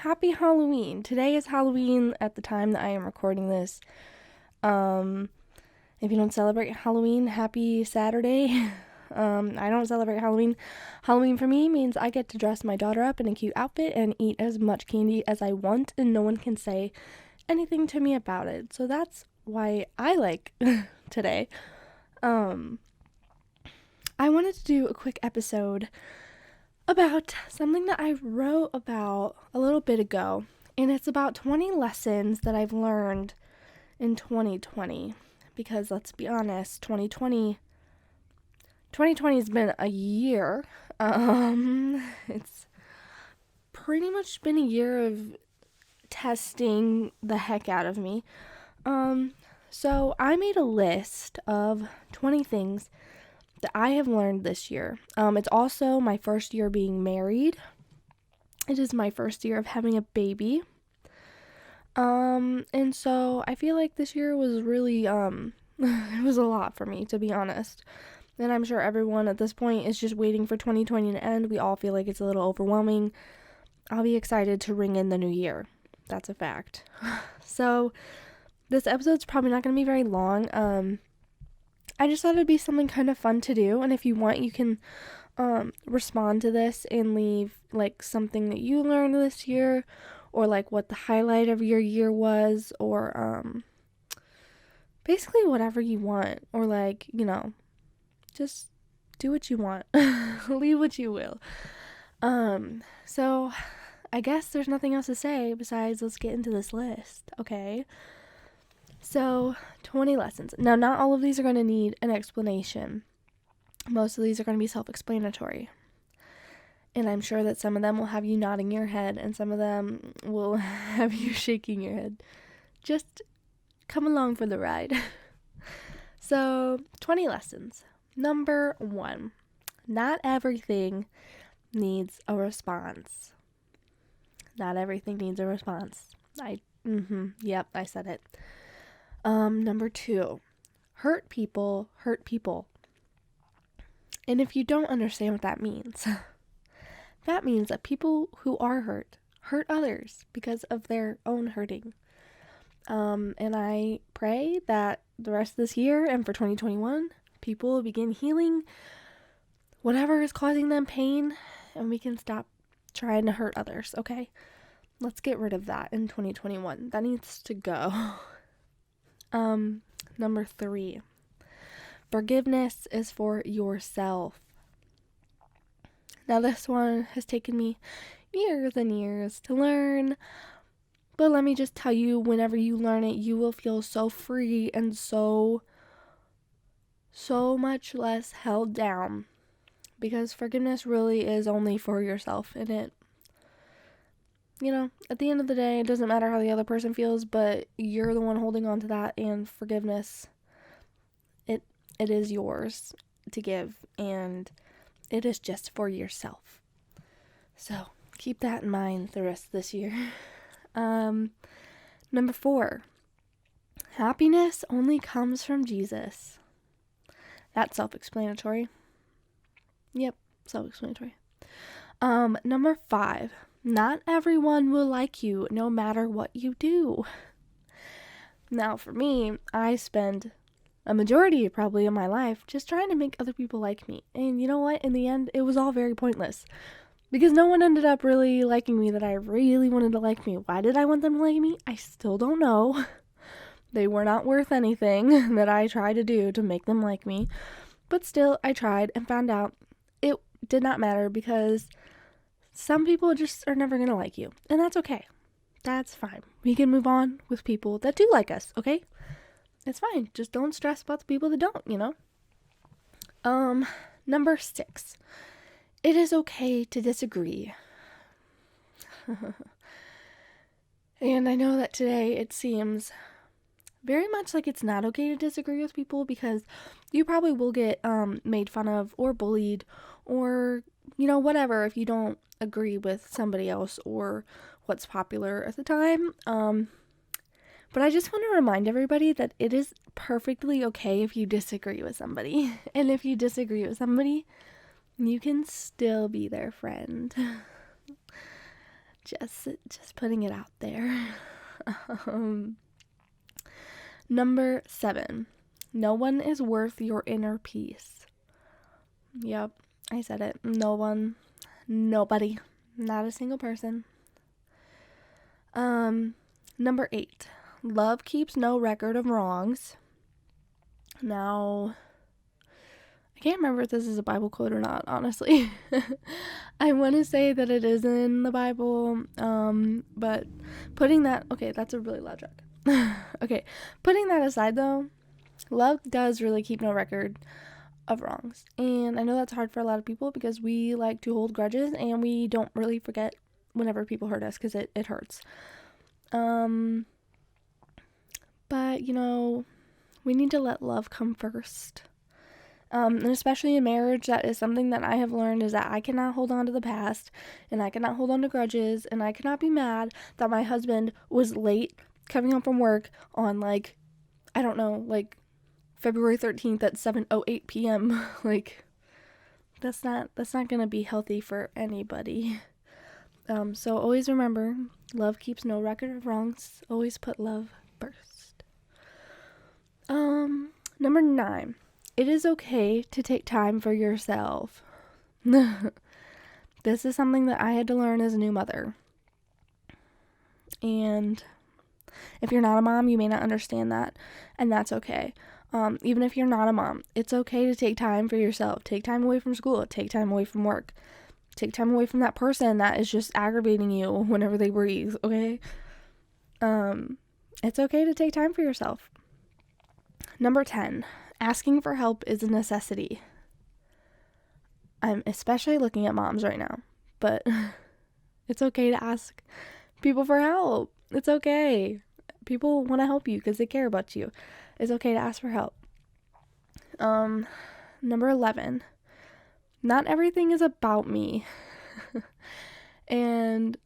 happy Halloween. Today is Halloween at the time that I am recording this. Um, if you don't celebrate Halloween, happy Saturday. I don't celebrate Halloween. Halloween for me means I get to dress my daughter up in a cute outfit and eat as much candy as I want, and no one can say anything to me about it. So that's why I like today. Um, I wanted to do a quick episode about something that I wrote about a little bit ago, and it's about 20 lessons that I've learned in 2020. Because let's be honest, 2020 has been a year. It's pretty much been a year of testing the heck out of me. So I made a list of 20 things that I have learned this year. It's also my first year being married. It is my first year of having a baby. And so I feel like this year was really, it was a lot for me, to be honest. And I'm sure everyone at this point is just waiting for 2020 to end. We all feel like it's a little overwhelming. I'll be excited to ring in the new year. That's a fact. So this episode's probably not going to be very long. I just thought it'd be something kind of fun to do. And if you want, you can respond to this and leave like something that you learned this year, or like what the highlight of your year was, or basically whatever you want, or like, just do what you want. Leave what you will. So I guess there's nothing else to say besides let's get into this list, okay? So 20 lessons. Now, not all of these are going to need an explanation. Most of these are going to be self-explanatory. And I'm sure that some of them will have you nodding your head, and some of them will have you shaking your head. Just come along for the ride. So, 20 lessons. Number 1. Not everything needs a response. Not everything needs a response. Yep, I said it. Number 2. Hurt people hurt people. And if you don't understand what that means, that means that people who are hurt others because of their own hurting. And I pray that the rest of this year and for 2021, people will begin healing whatever is causing them pain, and we can stop trying to hurt others, okay? Let's get rid of that in 2021. That needs to go. Number 3. Forgiveness is for yourself. Now, this one has taken me years and years to learn, but let me just tell you, whenever you learn it, you will feel so free and so much less held down, because forgiveness really is only for yourself, and it, at the end of the day, it doesn't matter how the other person feels, but you're the one holding on to that, and forgiveness, it is yours to give, and it is just for yourself. So keep that in mind the rest of this year. Number 4. Happiness only comes from Jesus. That's self-explanatory. Yep, self-explanatory. Number 5. Not everyone will like you no matter what you do. Now, for me, I spend a majority probably of my life just trying to make other people like me. And you know what? In the end, it was all very pointless. Because no one ended up really liking me that I really wanted to like me. Why did I want them to like me? I still don't know. They were not worth anything that I tried to do to make them like me. But still, I tried and found out it did not matter, because some people just are never going to like you. And that's okay. That's fine. We can move on with people that do like us, okay? It's fine. Just don't stress about the people that don't, Number 6. It is okay to disagree. And I know that today it seems very much like it's not okay to disagree with people, because you probably will get made fun of or bullied or, whatever, if you don't agree with somebody else or what's popular at the time. But I just want to remind everybody that it is perfectly okay if you disagree with somebody. And if you disagree with somebody, you can still be their friend. Just putting it out there. Number 7. No one is worth your inner peace. Yep, I said it. No one. Nobody. Not a single person. Number 8. Love keeps no record of wrongs. Now, I can't remember if this is a Bible quote or not, honestly. I want to say that it is in the Bible, but putting that, okay, that's a really loud truck. Okay, putting that aside though, love does really keep no record of wrongs. And I know that's hard for a lot of people because we like to hold grudges and we don't really forget whenever people hurt us because it hurts. But, you know, we need to let love come first. And especially in marriage, that is something that I have learned, is that I cannot hold on to the past, and I cannot hold on to grudges, and I cannot be mad that my husband was late coming home from work on, like, I don't know, like, February 13th at 7:08 p.m. Like, that's not gonna be healthy for anybody. So always remember, love keeps no record of wrongs. Always put love first. Number 9. It is okay to take time for yourself. This is something that I had to learn as a new mother. And if you're not a mom, you may not understand that, and that's okay. Even if you're not a mom, it's okay to take time for yourself. Take time away from school. Take time away from work. Take time away from that person that is just aggravating you whenever they breathe, okay? It's okay to take time for yourself. Number 10. Asking for help is a necessity. I'm especially looking at moms right now, but it's okay to ask people for help. It's okay. People want to help you because they care about you. It's okay to ask for help. Number 11. Not everything is about me. And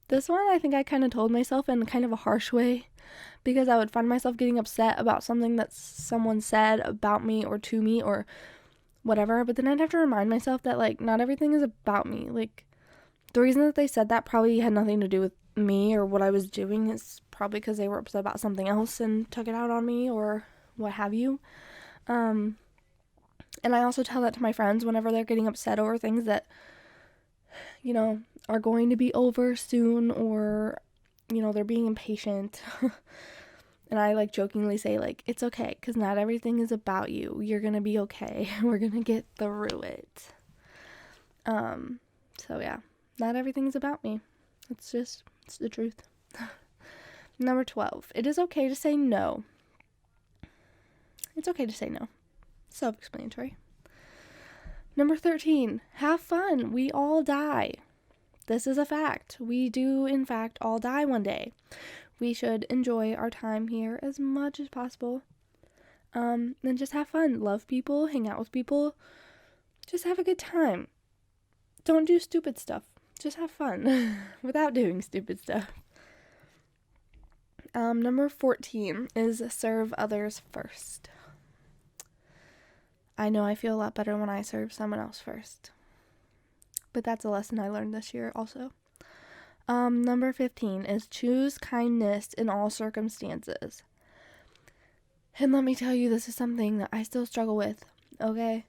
this one I think I kind of told myself in kind of a harsh way, because I would find myself getting upset about something that someone said about me or to me or whatever, but then I'd have to remind myself that, like, not everything is about me. Like, the reason that they said that probably had nothing to do with me or what I was doing. Is probably because they were upset about something else and took it out on me or what have you. And I also tell that to my friends whenever they're getting upset over things that, you know, are going to be over soon, or, you know, they're being impatient. And I, like, jokingly say, like, it's okay, because not everything is about you. You're gonna be okay. We're gonna get through it. So yeah, not everything is about me. It's the truth. Number 12. It is okay to say no. It's okay to say no. Self-explanatory. Number 13. Have fun. We all die. This is a fact. We do, in fact, all die one day. We should enjoy our time here as much as possible. And just have fun. Love people. Hang out with people. Just have a good time. Don't do stupid stuff. Just have fun without doing stupid stuff. Number 14 is serve others first. I know I feel a lot better when I serve someone else first. But that's a lesson I learned this year also. Number 15 is choose kindness in all circumstances. And let me tell you, this is something that I still struggle with, okay?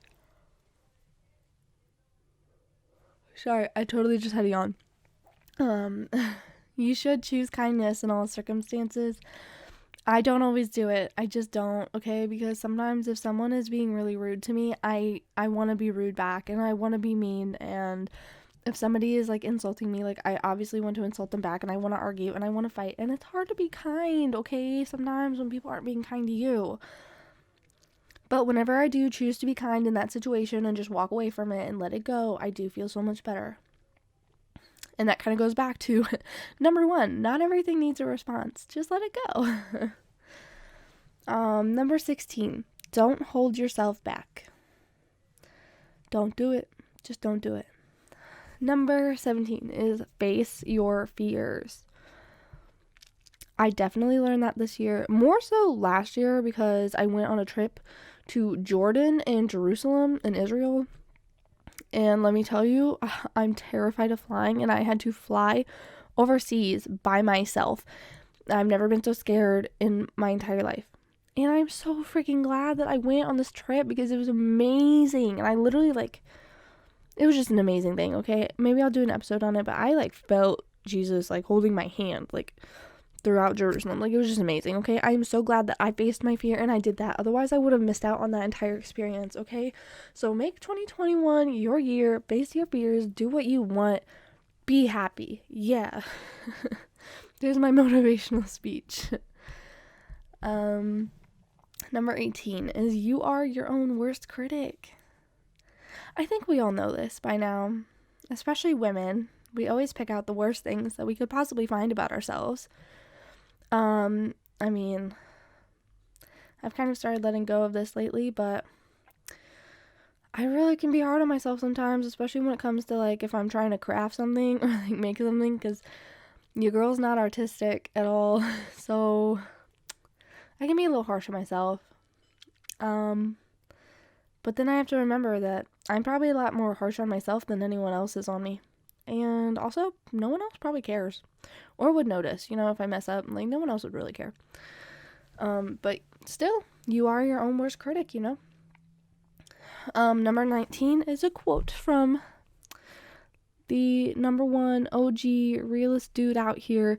Sorry, I totally just had a yawn. You should choose kindness in all circumstances. I don't always do it. I just don't, okay? Because sometimes if someone is being really rude to me, I want to be rude back, and I want to be mean, and if somebody is, like, insulting me, like, I obviously want to insult them back, and I want to argue, and I want to fight, and it's hard to be kind, okay? Sometimes when people aren't being kind to you. But whenever I do choose to be kind in that situation and just walk away from it and let it go, I do feel so much better. And that kind of goes back to number 1, not everything needs a response. Just let it go. Number 16, don't hold yourself back. Don't do it. Just don't do it. Number 17 is face your fears. I definitely learned that this year, more so last year, because I went on a trip to Jordan and Jerusalem in Israel. And let me tell you, I'm terrified of flying, and I had to fly overseas by myself. I've never been so scared in my entire life. And I'm so freaking glad that I went on this trip because it was amazing. And I literally, like, it was just an amazing thing, okay? Maybe I'll do an episode on it, but I, like, felt Jesus, like, holding my hand, like, throughout Jerusalem. Like, it was just amazing, okay? I am so glad that I faced my fear and I did that. Otherwise, I would have missed out on that entire experience, okay? So make 2021 your year. Face your fears. Do what you want. Be happy. Yeah. There's my motivational speech. Number 18 is you are your own worst critic. I think we all know this by now, especially women. We always pick out the worst things that we could possibly find about ourselves. I mean, I've kind of started letting go of this lately, but I really can be hard on myself sometimes, especially when it comes to, like, if I'm trying to craft something or, like, make something, because your girl's not artistic at all, so I can be a little harsh on myself. But then I have to remember that I'm probably a lot more harsh on myself than anyone else is on me. And also, no one else probably cares. Or would notice, you know, if I mess up. Like, no one else would really care. But still, you are your own worst critic, you know? Number 19 is a quote from the number one OG realist dude out here,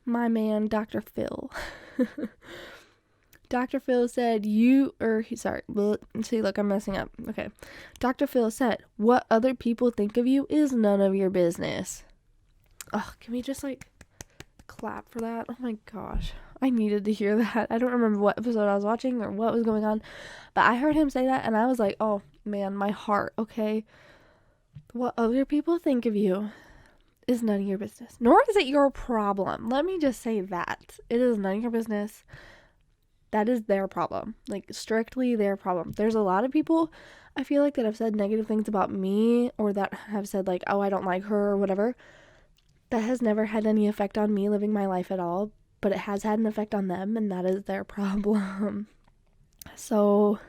my man, Dr. Phil. Dr. Phil said, I'm messing up. Okay. Dr. Phil said, what other people think of you is none of your business. Oh, can we just, like, clap for that? Oh my gosh. I needed to hear that. I don't remember what episode I was watching or what was going on, but I heard him say that and I was like, oh man, my heart, okay? What other people think of you is none of your business. Nor is it your problem. Let me just say that. It is none of your business. That is their problem. Like, strictly their problem. There's a lot of people, I feel like, that have said negative things about me, or that have said, like, oh, I don't like her, or whatever. That has never had any effect on me living my life at all, but it has had an effect on them, and that is their problem. So,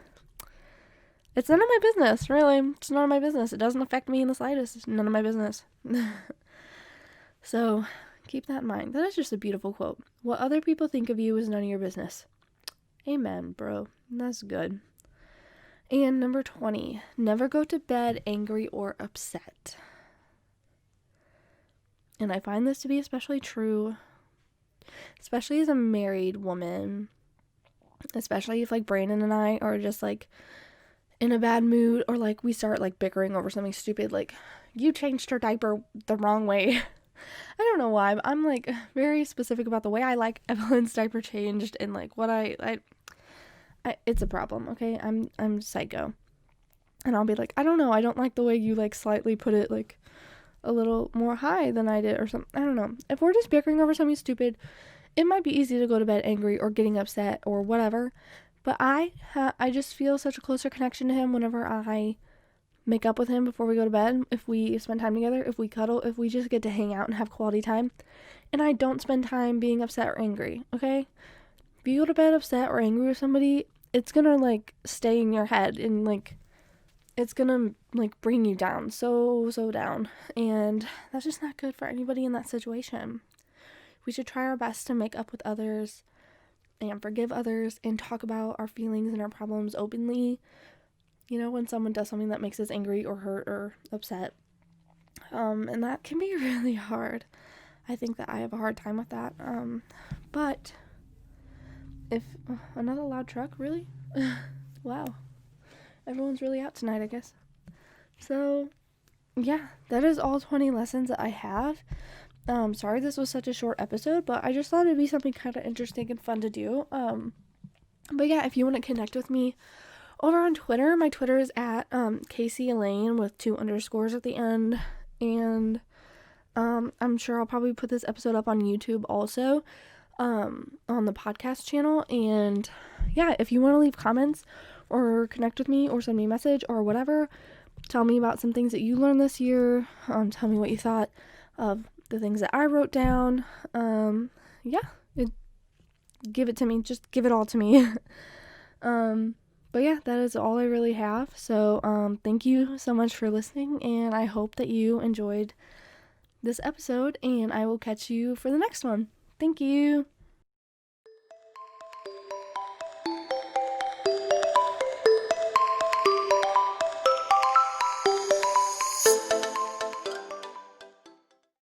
it's none of my business, really. It's none of my business. It doesn't affect me in the slightest. It's none of my business. So, keep that in mind. That is just a beautiful quote. What other people think of you is none of your business. Amen, bro. That's good. And number 20, never go to bed angry or upset. And I find this to be especially true, especially as a married woman, especially if, like, Brandon and I are just, like, in a bad mood, or, like, we start, like, bickering over something stupid, like, you changed her diaper the wrong way. I don't know why, but I'm, like, very specific about the way I like Evelyn's diaper changed, and, like, what I it's a problem, okay? I'm psycho. And I'll be like, I don't know, I don't like the way you, like, slightly put it, like, a little more high than I did, or something. I don't know. If we're just bickering over something stupid, it might be easy to go to bed angry or getting upset or whatever. But I just feel such a closer connection to him whenever I make up with him before we go to bed, if we spend time together, if we cuddle, if we just get to hang out and have quality time. And I don't spend time being upset or angry, okay? If you go to bed upset or angry with somebody, it's gonna, like, stay in your head, and, like, it's gonna, like, bring you down, so down. And that's just not good for anybody in that situation. We should try our best to make up with others and forgive others and talk about our feelings and our problems openly, you know, when someone does something that makes us angry or hurt or upset. And that can be really hard. I think that I have a hard time with that. But if another loud truck, really? Wow. Everyone's really out tonight, I guess. So, yeah, that is all 20 lessons that I have. Sorry this was such a short episode, but I just thought it'd be something kind of interesting and fun to do. But yeah, if you want to connect with me over on Twitter, my Twitter is at Casey Elaine with 2 underscores at the end. And I'm sure I'll probably put this episode up on YouTube also, on the podcast channel. And yeah, if you want to leave comments or connect with me or send me a message or whatever, tell me about some things that you learned this year. Tell me what you thought of the things that I wrote down. Give it to me. Just give it all to me. But yeah, that is all I really have. So, thank you so much for listening, and I hope that you enjoyed this episode, and I will catch you for the next one. Thank you.